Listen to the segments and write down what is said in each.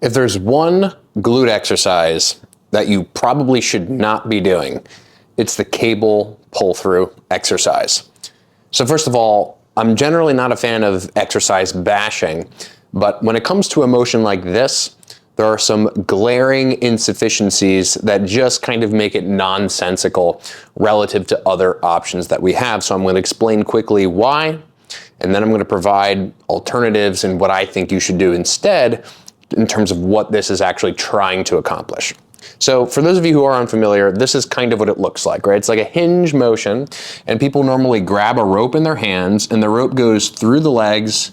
If there's one glute exercise that you probably should not be doing, it's the cable pull-through exercise. So first of all, I'm generally not a fan of exercise bashing, but when it comes to a motion like this, there are some glaring insufficiencies that just kind of make it nonsensical relative to other options that we have. So I'm going to explain quickly why, and then I'm going to provide alternatives and what I think you should do instead in terms of what this is actually trying to accomplish. So for those of you who are unfamiliar, this is kind of what it looks like, right? It's like a hinge motion, and people normally grab a rope in their hands, and the rope goes through the legs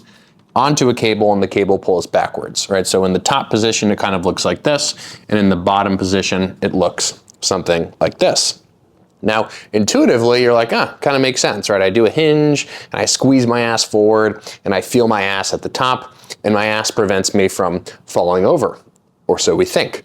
onto a cable, and the cable pulls backwards, right? So in the top position, it kind of looks like this, and in the bottom position, it looks something like this. Now, intuitively, you're like, kind of makes sense, right? I do a hinge, and I squeeze my ass forward, and I feel my ass at the top, and my ass prevents me from falling over, or so we think.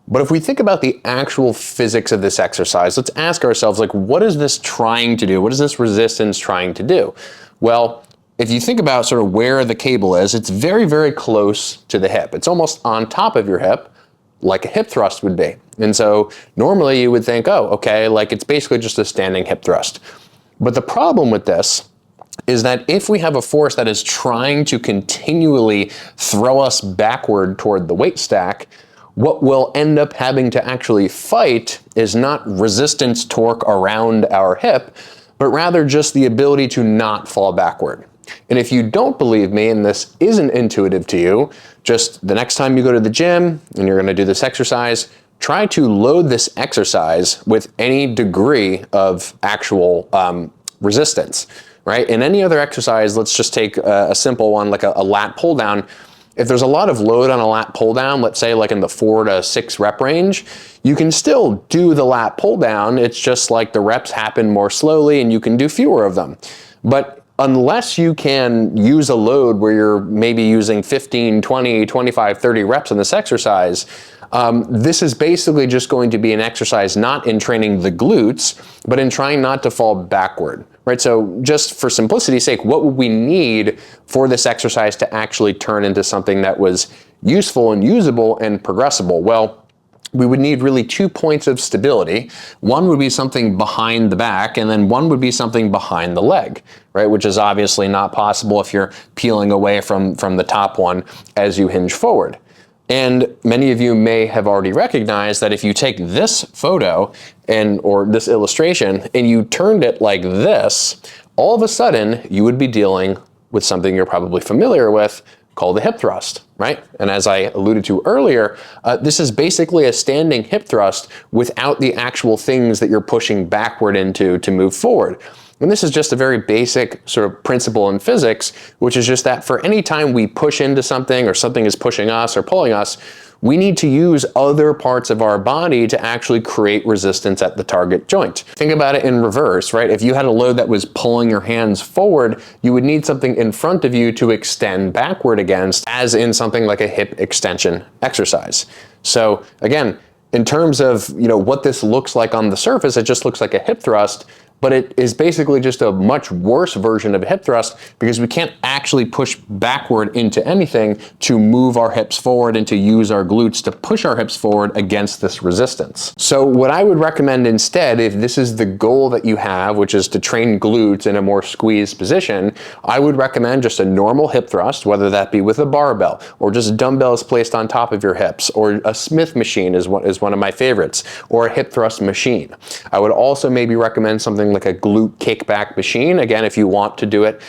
But if we think about the actual physics of this exercise, let's ask ourselves, like, what is this trying to do? What is this resistance trying to do? Well, if you think about sort of where the cable is, it's very, very close to the hip. It's almost on top of your hip, like a hip thrust would be. And so normally you would think, oh, okay, like it's basically just a standing hip thrust. But the problem with this is that if we have a force that is trying to continually throw us backward toward the weight stack, what we'll end up having to actually fight is not resistance torque around our hip, but rather just the ability to not fall backward. And if you don't believe me and this isn't intuitive to you, just the next time you go to the gym and you're going to do this exercise, try to load this exercise with any degree of actual resistance, right? In any other exercise, let's just take a simple one like a lat pull down. If there's a lot of load on a lat pull down, let's say like in the 4 to 6 rep range, you can still do the lat pull down. It's just like the reps happen more slowly and you can do fewer of them. But unless you can use a load where you're maybe using 15, 20, 25, 30 reps in this exercise, this is basically just going to be an exercise not in training the glutes, but in trying not to fall backward, right? So just for simplicity's sake, what would we need for this exercise to actually turn into something that was useful and usable and progressible? Well, we would need really 2 points of stability. One would be something behind the back, and then one would be something behind the leg, right? Which is obviously not possible if you're peeling away from the top one as you hinge forward. And many of you may have already recognized that if you take this photo or this illustration and you turned it like this, all of a sudden you would be dealing with something you're probably familiar with called the hip thrust, right? And as I alluded to earlier, this is basically a standing hip thrust without the actual things that you're pushing backward into to move forward. And this is just a very basic sort of principle in physics, which is just that for any time we push into something or something is pushing us or pulling us, we need to use other parts of our body to actually create resistance at the target joint. Think about it in reverse, right? If you had a load that was pulling your hands forward, you would need something in front of you to extend backward against, as in something like a hip extension exercise. So again, in terms of what this looks like on the surface, it just looks like a hip thrust, but it is basically just a much worse version of a hip thrust because we can't actually push backward into anything to move our hips forward and to use our glutes to push our hips forward against this resistance. So what I would recommend instead, if this is the goal that you have, which is to train glutes in a more squeezed position, I would recommend just a normal hip thrust, whether that be with a barbell or just dumbbells placed on top of your hips, or a Smith machine is one of my favorites, or a hip thrust machine. I would also maybe recommend something like a glute kickback machine. Again, if you want to do it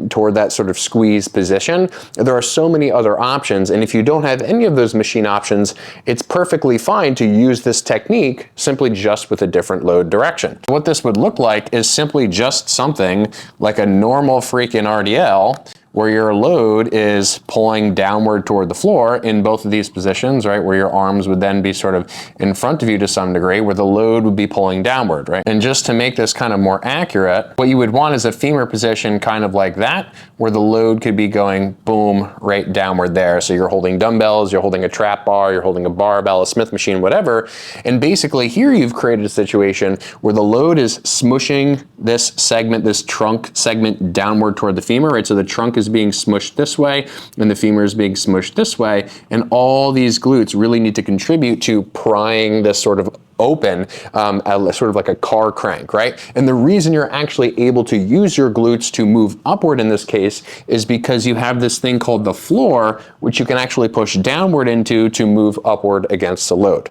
toward that sort of squeeze position, there are so many other options. And if you don't have any of those machine options, it's perfectly fine to use this technique simply just with a different load direction. What this would look like is simply just something like a normal freaking RDL, where your load is pulling downward toward the floor in both of these positions, right? Where your arms would then be sort of in front of you to some degree, where the load would be pulling downward, right? And just to make this kind of more accurate, what you would want is a femur position kind of like that, where the load could be going boom, right downward there. So you're holding dumbbells, you're holding a trap bar, you're holding a barbell, a Smith machine, whatever. And basically here you've created a situation where the load is smushing this segment, this trunk segment downward toward the femur, right? So the trunk is being smushed this way and the femur is being smushed this way. And all these glutes really need to contribute to prying this sort of open, sort of like a car crank, right? And the reason you're actually able to use your glutes to move upward in this case is because you have this thing called the floor, which you can actually push downward into to move upward against the load.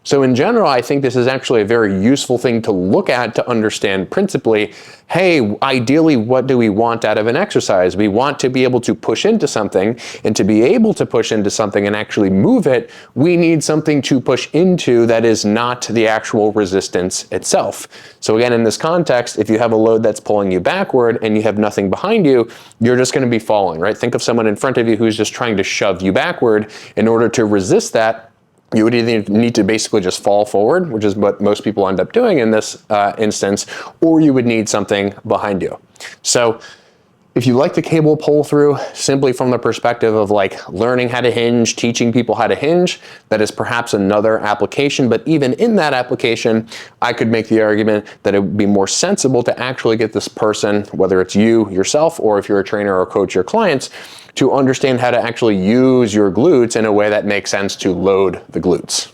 So in general, I think this is actually a very useful thing to look at to understand principally, hey, ideally, what do we want out of an exercise? We want to be able to push into something, and to be able to push into something and actually move it, we need something to push into that is not the actual resistance itself. So again, in this context, if you have a load that's pulling you backward and you have nothing behind you, you're just going to be falling, right? Think of someone in front of you who's just trying to shove you backward. In order to resist that, you would either need to basically just fall forward, which is what most people end up doing in this instance, or you would need something behind you. So if you like the cable pull through simply from the perspective of like learning how to hinge, teaching people how to hinge, that is perhaps another application. But even in that application, I could make the argument that it would be more sensible to actually get this person, whether it's you yourself or if you're a trainer or coach your clients, to understand how to actually use your glutes in a way that makes sense to load the glutes.